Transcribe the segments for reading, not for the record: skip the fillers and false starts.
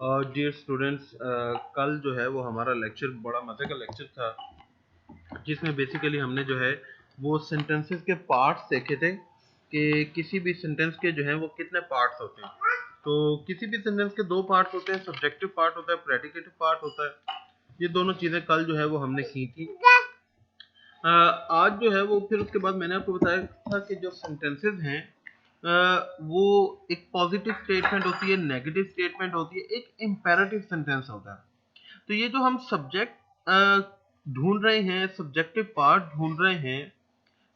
Dear students, कल जो है वो हमारा लेक्चर बड़ा मज़े का लेक्चर था, जिसमें बेसिकली हमने जो है वो सेंटेंसेस के पार्ट्स देखे थे कि किसी भी सेंटेंस के जो है वो कितने पार्ट्स होते हैं। तो किसी भी सेंटेंस के दो पार्ट्स होते हैं, सब्जेक्टिव पार्ट होता है, प्रेडिकेटिव पार्ट होता है। ये दोनों चीज़ें कल जो है वो हमने की थी। आज जो है वो फिर उसके बाद मैंने आपको बताया था कि जो सेंटेंसेस हैं वो एक पॉजिटिव स्टेटमेंट होती है, नेगेटिव स्टेटमेंट होती है, एक इम्पेरेटिव सेंटेंस होता है। तो ये जो हम सब्जेक्ट ढूंढ रहे हैं, सब्जेक्टिव पार्ट ढूंढ रहे हैं,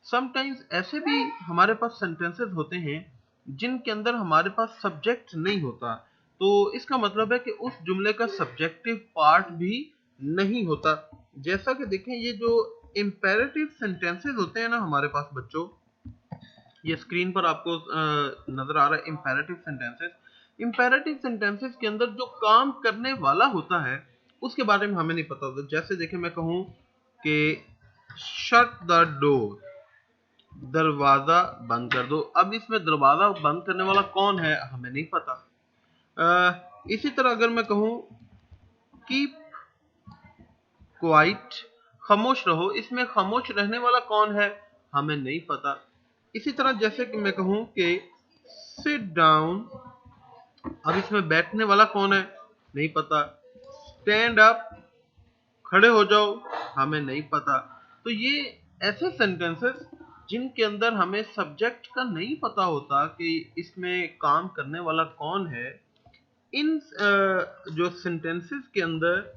समटाइम्स ऐसे भी हमारे पास सेंटेंसेस होते हैं जिनके अंदर हमारे पास सब्जेक्ट नहीं होता। तो इसका मतलब है कि उस जुमले का सब्जेक्टिव पार्ट भी नहीं होता। जैसा कि देखें, ये जो इम्पेरेटिव सेंटेंसेस होते हैं ना हमारे पास बच्चों, ये स्क्रीन पर आपको नजर आ रहा है इम्पेरेटिव सेंटेंसेस। इम्पेरेटिव सेंटेंसेस के अंदर जो काम करने वाला होता है उसके बारे में हमें नहीं पता होता। जैसे देखें, मैं कहूँ कि शट द डोर, दरवाजा बंद कर दो। अब इसमें दरवाजा बंद करने वाला कौन है हमें नहीं पता। इसी तरह अगर मैं कहूँ कीप क्वाइट, खामोश रहो, इसमें खामोश रहने वाला कौन है हमें नहीं पता। इसी तरह जैसे कि मैं कहूँ कि सिट डाउन, अब इसमें बैठने वाला कौन है नहीं पता। स्टैंड अप, खड़े हो जाओ, हमें नहीं पता। तो ये ऐसे सेंटेंसेस जिनके अंदर हमें सब्जेक्ट का नहीं पता होता कि इसमें काम करने वाला कौन है। इन जो सेंटेंसेस के अंदर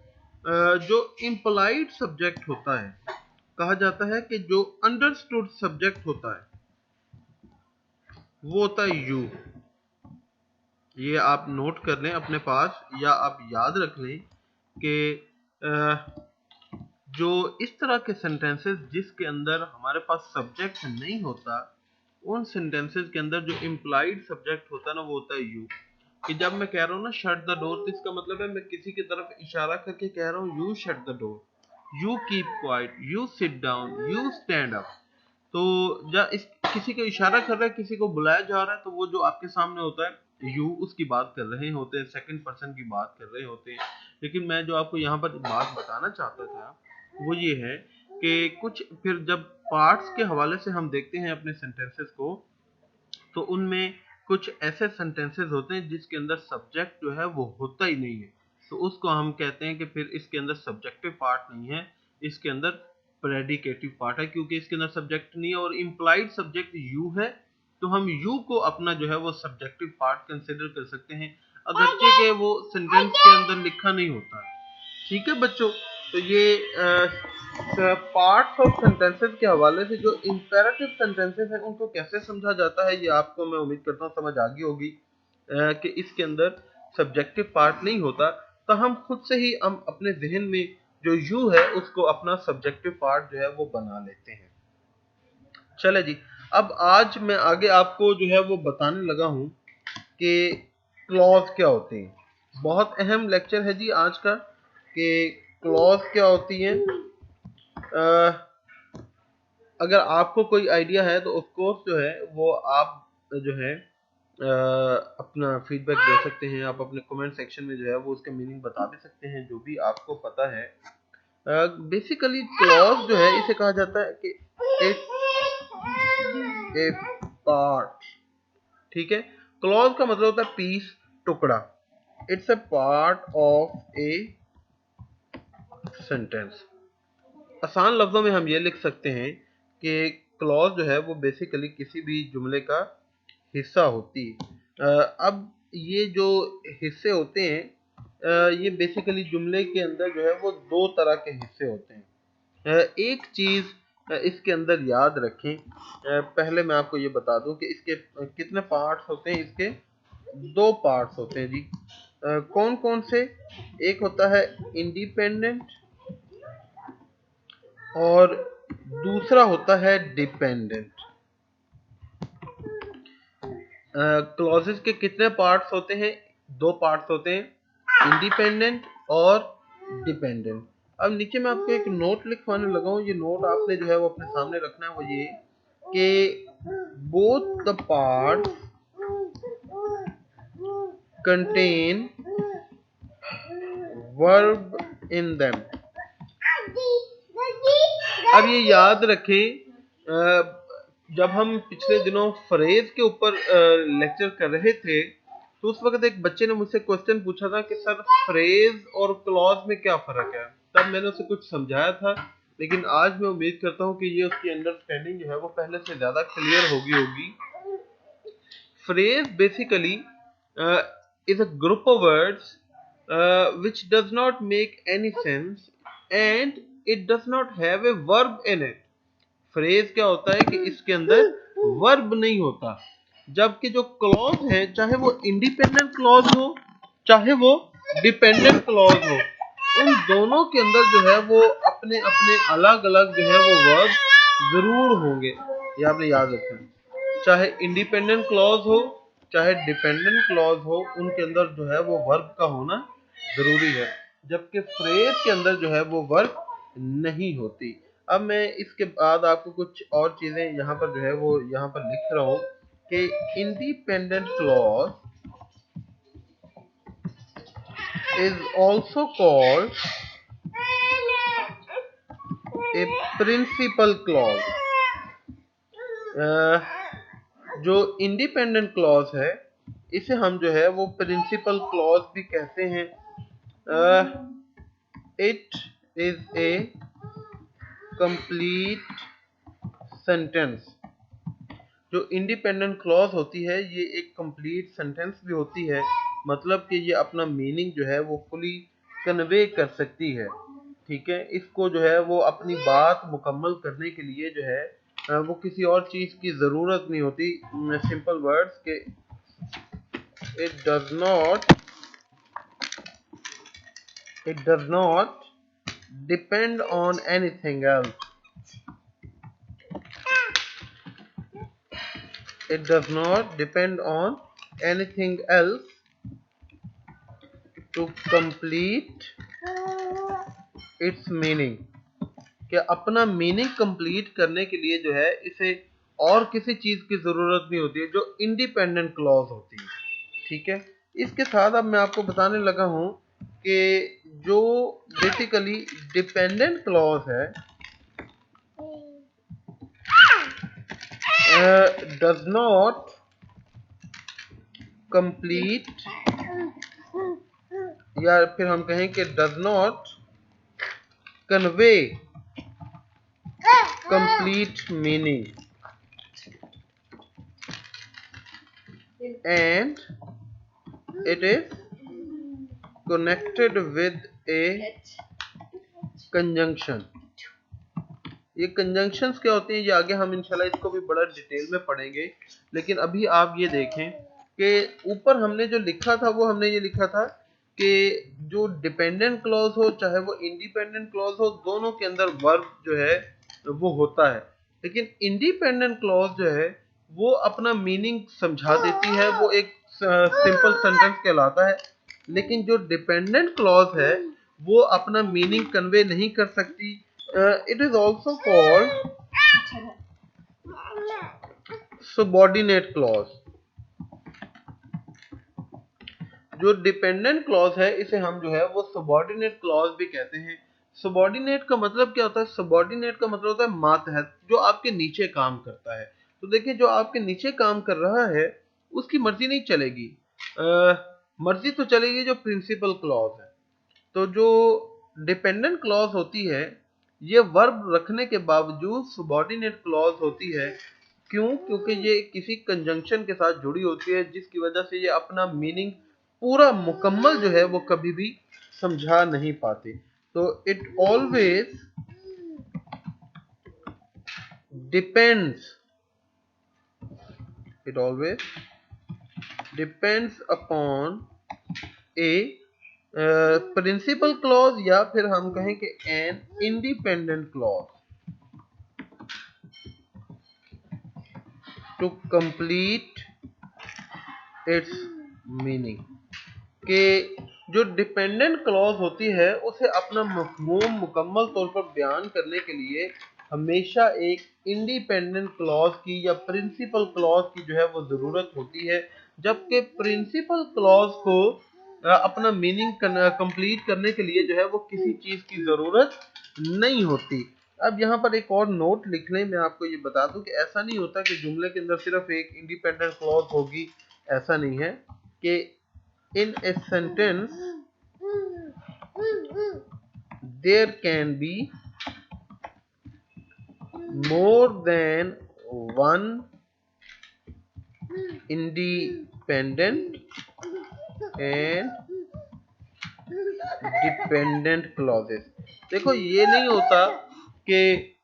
जो इम्प्लाइड सब्जेक्ट होता है, कहा जाता है कि जो अंडरस्टूड सब्जेक्ट होता है वो होता है यू। ये आप नोट कर लें अपने पास, या आप याद रख लें कि जो इस तरह के सेंटेंसेस जिसके अंदर हमारे पास सब्जेक्ट नहीं होता, उन सेंटेंसेस के अंदर जो इम्प्लाइड सब्जेक्ट होता है ना, वो होता है यू। कि जब मैं कह रहा हूँ ना शट द डोर, तो इसका मतलब है मैं किसी की तरफ इशारा करके कह रहा हूँ you shut the door, you keep quiet, you sit down, you stand up. तो जब इस किसी को इशारा कर रहा है, किसी को बुलाया जा रहा है, तो वो जो आपके सामने होता है यू, उसकी बात कर रहे होते हैं, सेकंड पर्सन की बात कर रहे होते हैं। लेकिन मैं जो आपको यहाँ पर बात बताना चाहता था वो ये है कि कुछ फिर जब पार्ट्स के हवाले से हम देखते हैं अपने सेंटेंसेस को, तो उनमें कुछ ऐसे सेंटेंसेस होते हैं जिसके अंदर सब्जेक्ट जो है वो होता ही नहीं है। तो उसको हम कहते हैं कि फिर इसके अंदर सब्जेक्टिव पार्ट नहीं है, इसके अंदर प्रेडिकेटिव पार्ट है, क्योंकि इसके अंदर सब्जेक्ट नहीं है और इम्प्लाइड सब्जेक्ट यू है। तो हम यू को अपना जो है वो सब्जेक्टिव पार्ट कंसिडर कर सकते हैं, अगरचे के वो सेंटेंस के अंदर लिखा नहीं होता। ठीक है बच्चों, तो ये पार्ट्स ऑफ सेंटेंसेस के हवाले से जो इंपेरेटिव सेंटेंसेस हैं उनको कैसे समझा जाता है, ये आपको मैं उम्मीद करता हूँ समझ आ गई होगी कि इसके अंदर सब्जेक्टिव पार्ट नहीं होता। तो हम खुद से ही हम अपने जहन में जो यू है उसको अपना सब्जेक्टिव पार्ट जो है वो बना लेते हैं। चले जी, अब आज मैं आगे आपको जो है वो बताने लगा हूँ कि क्लॉज क्या होती है। बहुत अहम लेक्चर है जी आज का कि क्लॉज क्या होती है। अगर आपको कोई आइडिया है तो ऑफ कोर्स जो है वो आप जो है अपना फीडबैक दे सकते हैं। आप अपने कमेंट सेक्शन में जो है वो उसका मीनिंग बता भी सकते हैं जो भी आपको पता है। बेसिकली क्लॉज जो है इसे कहा जाता है कि इट्स ए पार्ट। ठीक है, क्लॉज का मतलब होता है पीस, टुकड़ा। It's a part of a sentence. आसान लफ्जों में हम ये लिख सकते हैं कि क्लॉज जो है वो बेसिकली किसी भी जुमले का हिस्सा होती है। अब ये जो हिस्से होते हैं, ये बेसिकली जुमले के अंदर जो है वो दो तरह के हिस्से होते हैं। एक चीज इसके अंदर याद रखें, पहले मैं आपको ये बता दूं कि इसके कितने पार्ट्स होते हैं। इसके दो पार्ट्स होते हैं जी। कौन कौन से? एक होता है इंडिपेंडेंट और दूसरा होता है डिपेंडेंट। क्लॉजेस के कितने पार्ट्स होते हैं? दो पार्ट्स होते हैं, इंडिपेंडेंट और डिपेंडेंट। अब नीचे मैं आपको एक नोट लिखवाने लगा हूँ। ये नोट आपने जो है वो अपने सामने रखना है। वो ये कि both the parts contain verb in them। अब ये याद रखें, जब हम पिछले दिनों फ्रेज के ऊपर लेक्चर कर रहे थे तो उस वक्त एक बच्चे ने मुझसे क्वेश्चन पूछा था कि सर फ्रेज और क्लॉज में क्या फर्क है। तब मैंने उसे कुछ समझाया था, लेकिन आज मैं उम्मीद करता हूँ कि ये उसकी अंडरस्टैंडिंग जो है वो पहले से ज्यादा क्लियर होगी। Phrase basically is a group of words which does not make any sense and it does not have a verb in it। Phrase क्या होता है कि इसके अंदर वर्ब नहीं होता, जबकि जो क्लॉज है चाहे वो इंडिपेंडेंट क्लॉज हो चाहे वो डिपेंडेंट क्लॉज हो, उन दोनों के अंदर जो है वो अपने अपने अलग अलग जो है वो वर्ब जरूर होंगे। ये आपने याद रखना, चाहे इंडिपेंडेंट क्लॉज हो चाहे डिपेंडेंट क्लॉज हो, उनके अंदर जो है वो वर्ब का होना जरूरी है, जबकि फ्रेज के अंदर जो है वो वर्ब नहीं होती। अब मैं इसके बाद आपको कुछ और चीजें यहाँ पर जो है वो यहाँ पर लिख रहा हूँ कि independent clause is also called a principal clause. जो इंडिपेंडेंट क्लॉज है इसे हम जो है वो प्रिंसिपल क्लॉज भी कहते हैं। It is a complete sentence. जो इंडिपेंडेंट क्लॉज होती है ये एक कंप्लीट सेंटेंस भी होती है, मतलब कि ये अपना मीनिंग जो है वो फुली कन्वे कर सकती है। ठीक है, इसको जो है वो अपनी बात मुकम्मल करने के लिए जो है वो किसी और चीज की जरूरत नहीं होती। सिंपल वर्ड्स के it does not depend on anything else। It does not depend on anything else to complete its meaning। कि अपना मीनिंग कंप्लीट करने के लिए जो है इसे और किसी चीज की जरूरत नहीं होती है, जो इंडिपेंडेंट क्लॉज होती है। ठीक है, इसके साथ अब मैं आपको बताने लगा हूं कि जो बेसिकली डिपेंडेंट क्लॉज है डज नॉट कंप्लीट, या फिर हम कहें कि does not convey complete meaning and it is connected with a conjunction। ये कंजंक्शंस क्या होते हैं ये आगे हम इंशाल्लाह इसको भी बड़ा डिटेल में पढ़ेंगे, लेकिन अभी आप ये देखें कि ऊपर हमने जो लिखा था वो हमने ये लिखा था कि जो डिपेंडेंट क्लॉज हो चाहे वो इंडिपेंडेंट क्लॉज हो, दोनों के अंदर वर्ब जो है वो होता है, लेकिन इंडिपेंडेंट क्लॉज जो है वो अपना मीनिंग समझा देती है, वो एक सिंपल सेंटेंस कहलाता है। लेकिन जो डिपेंडेंट क्लॉज है वो अपना मीनिंग कन्वे नहीं कर सकती। It is also called subordinate clause. जो डिपेंडेंट क्लॉज है इसे हम जो है वो सबऑर्डिनेट क्लॉज भी कहते हैं। सबऑर्डिनेट का मतलब क्या होता है? सबऑर्डिनेट का मतलब होता है मातहत, जो आपके नीचे काम करता है। तो देखिए, जो आपके नीचे काम कर रहा है उसकी मर्जी नहीं चलेगी, मर्जी तो चलेगी जो प्रिंसिपल क्लॉज है। तो जो डिपेंडेंट क्लॉज होती है ये वर्ब रखने के बावजूद सबऑर्डिनेट क्लॉज होती है। क्यों? क्योंकि ये किसी कंजंक्शन के साथ जुड़ी होती है, जिसकी वजह से ये अपना मीनिंग पूरा मुकम्मल जो है वो कभी भी समझा नहीं पाते। तो it always depends, it always depends upon a principal clause, या फिर हम कहें कि an independent clause to complete its meaning. कि जो डिपेंडेंट क्लॉज होती है उसे अपना मफहूम मुकम्मल तौर पर बयान करने के लिए हमेशा एक इंडिपेंडेंट क्लॉज की या प्रिंसिपल क्लॉज की जो है वो ज़रूरत होती है, जबकि प्रिंसिपल क्लॉज को अपना मीनिंग कंप्लीट करने के लिए जो है वो किसी चीज की जरूरत नहीं होती। अब यहाँ पर एक और नोट लिख लें, मैं आपको ये बता दूं कि ऐसा नहीं होता कि जुमले के अंदर सिर्फ एक इंडिपेंडेंट क्लॉज होगी, ऐसा नहीं है। कि in a sentence there can be more than one independent and dependent clauses. देखो ये नहीं होता कि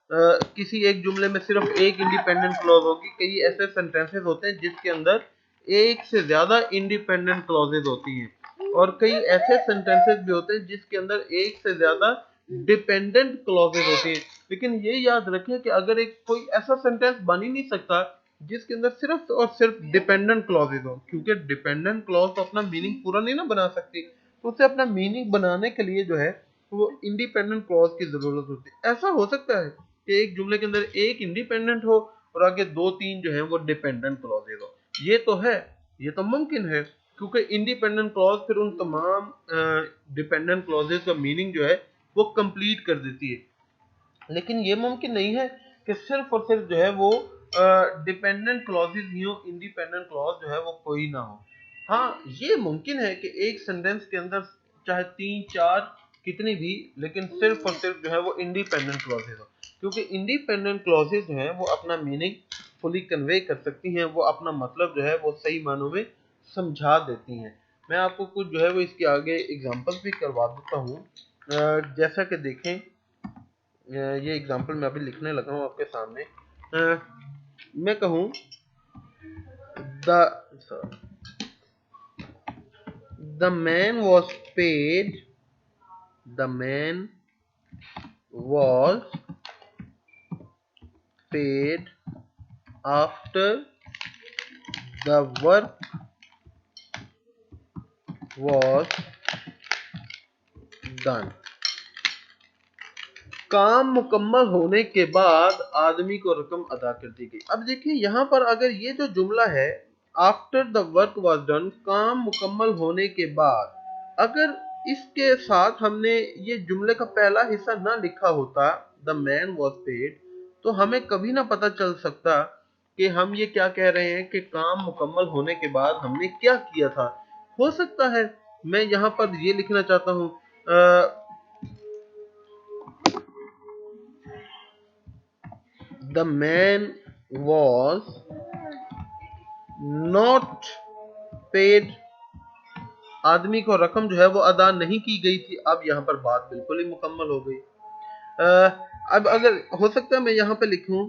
किसी एक जुमले में सिर्फ एक इंडिपेंडेंट क्लॉज होगी। कई ऐसे सेंटेंसेस होते हैं जिसके अंदर एक से ज्यादा इंडिपेंडेंट क्लॉजेस होती हैं, और कई ऐसे सेंटेंसेस भी होते हैं जिसके अंदर एक से ज्यादा डिपेंडेंट क्लॉजेस होती हैं। लेकिन ये याद रखें कि अगर एक कोई ऐसा सेंटेंस बन ही नहीं सकता जिसके अंदर सिर्फ और सिर्फ डिपेंडेंट क्लॉजेस हो, क्योंकि डिपेंडेंट क्लॉज तो अपना मीनिंग पूरा नहीं ना बना सकती। तो उसे अपना मीनिंग बनाने के लिए जो है वो इंडिपेंडेंट क्लॉज की जरूरत होती है। ऐसा हो सकता है कि एक जुमले के अंदर एक इंडिपेंडेंट हो और आगे दो तीन जो है वो डिपेंडेंट क्लॉजेज हो। ये तो है, ये तो मुमकिन है, क्योंकि इंडिपेंडेंट क्लॉज फिर उन तमाम डिपेंडेंट क्लॉजेज का मीनिंग जो है वो कंप्लीट कर देती है। लेकिन ये मुमकिन नहीं है कि सिर्फ और सिर्फ जो है वो डिपेंडेंट क्लॉजेज ही हो, इंडिपेंडेंट क्लॉज जो है वो कोई ना हो। हाँ ये मुमकिन है कि एक सेंटेंस के अंदर चाहे तीन चार कितनी भी, लेकिन सिर्फ और सिर्फ जो है वो इंडिपेंडेंट क्लॉजेज हो, क्योंकि इंडिपेंडेंट क्लॉजेज जो है वो अपना मीनिंग फुली कन्वे कर सकती हैं, वो अपना मतलब जो है वो सही मानों में समझा देती हैं। मैं आपको कुछ जो है वो इसके आगे एग्जांपल्स भी करवा देता हूँ। जैसा कि देखें, ये एग्जांपल मैं अभी लिखने लगा हूँ आपके सामने। मैं कहूँ the man was paid, the man was paid after the work was done. काम मुकम्मल होने के बाद आदमी को रकम अदा कर दी गई। अब देखिए यहाँ पर अगर ये जो जुमला है after the work was done, काम मुकम्मल होने के बाद, अगर इसके साथ हमने ये जुमले का पहला हिस्सा ना लिखा होता द मैन वाज पेड, तो हमें कभी ना पता चल सकता कि हम ये क्या कह रहे हैं कि काम मुकम्मल होने के बाद हमने क्या किया था। हो सकता है मैं यहाँ पर ये लिखना चाहता हूँ the man was not paid, आदमी को रकम जो है वो अदा नहीं की गई थी। अब यहाँ पर बात बिल्कुल ही मुकम्मल हो गई। अब अगर हो सकता है मैं यहाँ पे लिखूं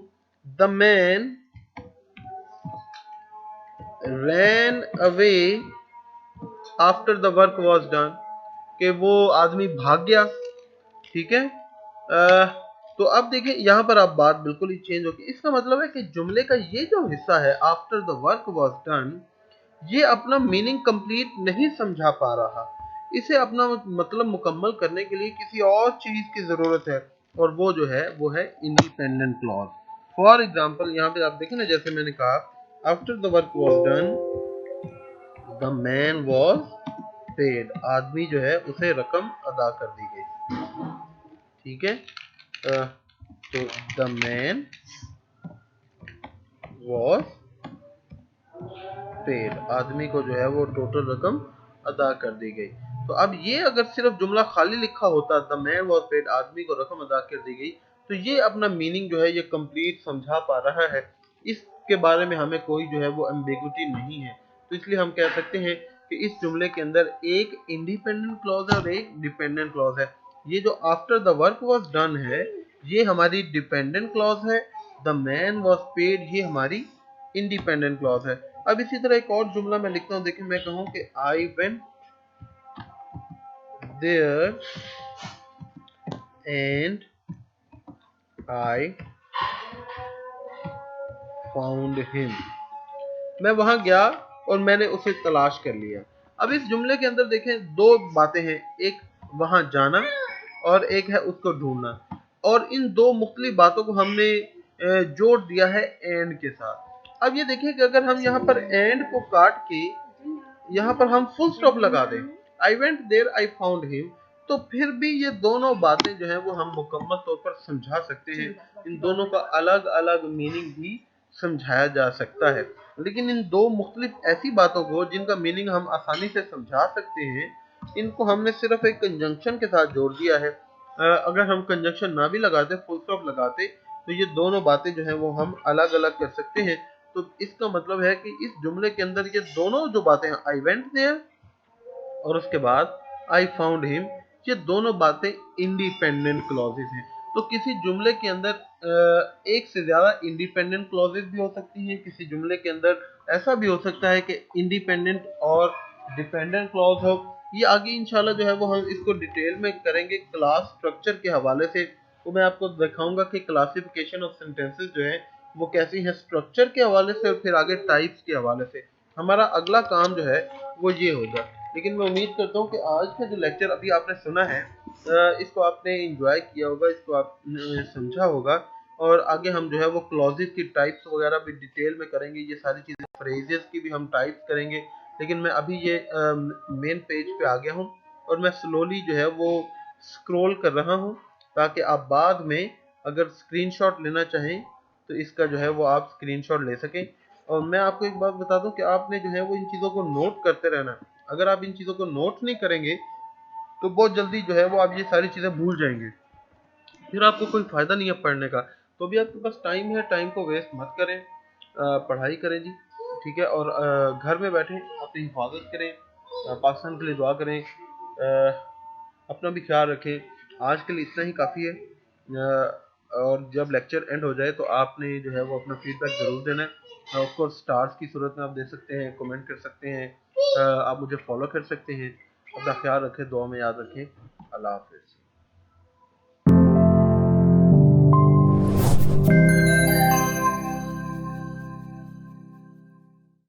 the man ran away after the work was done, कि वो आदमी भाग गया। ठीक है, तो अब देखिए यहाँ पर आप बात बिल्कुल ही चेंज होगी। इसका मतलब है कि जुमले का ये जो हिस्सा है after the work was done, ये अपना मीनिंग कंप्लीट नहीं समझा पा रहा। इसे अपना मतलब मुकम्मल करने के लिए किसी और चीज की जरूरत है, और वो जो है वो है इंडिपेंडेंट क्लॉज। फॉर एग्जाम्पल यहाँ पे आप देखें ना, जैसे मैंने कहा after the work was done the man was paid, आदमी जो है उसे रकम अदा कर दी गई। ठीक है, तो द मैन वॉज पेड, आदमी को जो है वो टोटल रकम अदा कर दी गई। तो अब ये अगर सिर्फ जुमला खाली लिखा होता द मैन वॉज पेड, आदमी को रकम अदा कर दी गई, तो ये अपना मीनिंग जो है ये कंप्लीट समझा पा रहा है। इसके बारे में हमें कोई जो है वो एम्बिगुइटी नहीं है। तो इसलिए हम कह सकते हैं कि इस जुमले के अंदर एक इंडिपेंडेंट क्लॉज है और एक डिपेंडेंट क्लॉज है। ये जो after the work was done है ये हमारी डिपेंडेंट क्लॉज है, द मैन वॉज पेड ये हमारी इंडिपेंडेंट क्लॉज है। अब इसी तरह एक और जुमला मैं लिखता हूं, देखिए मैं कहूं कि I went there and I found him, मैं वहां गया और मैंने उसे तलाश कर लिया। अब इस जुमले के अंदर देखें दो बातें हैं, एक वहां जाना और एक है उसको ढूंढना, और इन दो मुख्तलिफ बातों को हमने जोड़ दिया है एंड के साथ। अब ये देखिए कि अगर हम यहाँ पर एंड को काट के यहाँ पर हम फुल स्टॉप लगा दें, I went there I found him, तो फिर भी ये दोनों बातें जो है वो हम मुकम्मल तौर पर समझा सकते हैं। इन दोनों का अलग अलग मीनिंग भी समझाया जा सकता है, लेकिन इन दो मुख्तलिफ ऐसी बातों को जिनका मीनिंग हम आसानी से समझा सकते हैं, इनको हमने सिर्फ एक कंजंक्शन के साथ जोड़ दिया है। अगर हम कंजंक्शन ना भी लगाते, फुल स्टॉप लगाते, तो ये दोनों बातें जो है वो हम अलग अलग कर सकते हैं। तो इसका मतलब है कि इस जुमले के अंदर ये दोनों जो बातें हैं, आई वेंट देयर और उसके बाद आई फाउंड हिम, ये दोनों बातें इंडिपेंडेंट क्लॉजेज हैं। तो किसी जुमले के अंदर एक से ज्यादा इंडिपेंडेंट क्लॉजेज भी हो सकती हैं, किसी जुमले के अंदर ऐसा भी हो सकता है कि इंडिपेंडेंट और डिपेंडेंट क्लॉज हो। ये आगे इंशाल्लाह जो है वो हम इसको डिटेल में करेंगे क्लास स्ट्रक्चर के हवाले से। तो मैं आपको दिखाऊंगा कि क्लासिफिकेशन ऑफ सेंटेंसेस जो है वो कैसी है स्ट्रक्चर के हवाले से, और फिर आगे टाइप्स के हवाले से। हमारा अगला काम जो है वो ये होगा। लेकिन मैं उम्मीद करता हूँ कि आज का जो लेक्चर अभी आपने सुना है, इसको आपने इंजॉय किया होगा, इसको आपने समझा होगा। और आगे हम जो है वो क्लॉजेस की टाइप्स वगैरह भी डिटेल में करेंगे, ये सारी चीज़ें, फ्रेजेस की भी हम टाइप्स करेंगे। लेकिन मैं अभी ये मेन पेज पे आ गया हूँ और मैं स्लोली जो है वो स्क्रॉल कर रहा हूँ, ताकि आप बाद में अगर स्क्रीनशॉट लेना चाहें तो इसका जो है वो आप स्क्रीनशॉट ले सकें। और मैं आपको एक बात बता दूं कि आपने जो है वो इन चीज़ों को नोट करते रहना है। अगर आप इन चीज़ों को नोट नहीं करेंगे तो बहुत जल्दी जो है वो आप ये सारी चीज़ें भूल जाएंगे, फिर आपको कोई फ़ायदा नहीं है पढ़ने का। तो अभी आपके पास टाइम है, टाइम को वेस्ट मत करें, पढ़ाई करें जी, ठीक है। और घर में बैठें, अपनी हिफाजत करें, पाकिस्तान के लिए दुआ करें, अपना भी ख्याल रखें। आज के लिए इतना ही काफ़ी है। और जब लेक्चर एंड हो जाए तो आपने जो है वो अपना फीडबैक ज़रूर देना है। ऑफ कोर्स स्टार्स की सूरत में आप दे सकते हैं, कमेंट कर सकते हैं, आप मुझे फॉलो कर सकते हैं। अपना ख्याल रखें, दुआ में याद रखें। अल्लाह हाफ़िज़।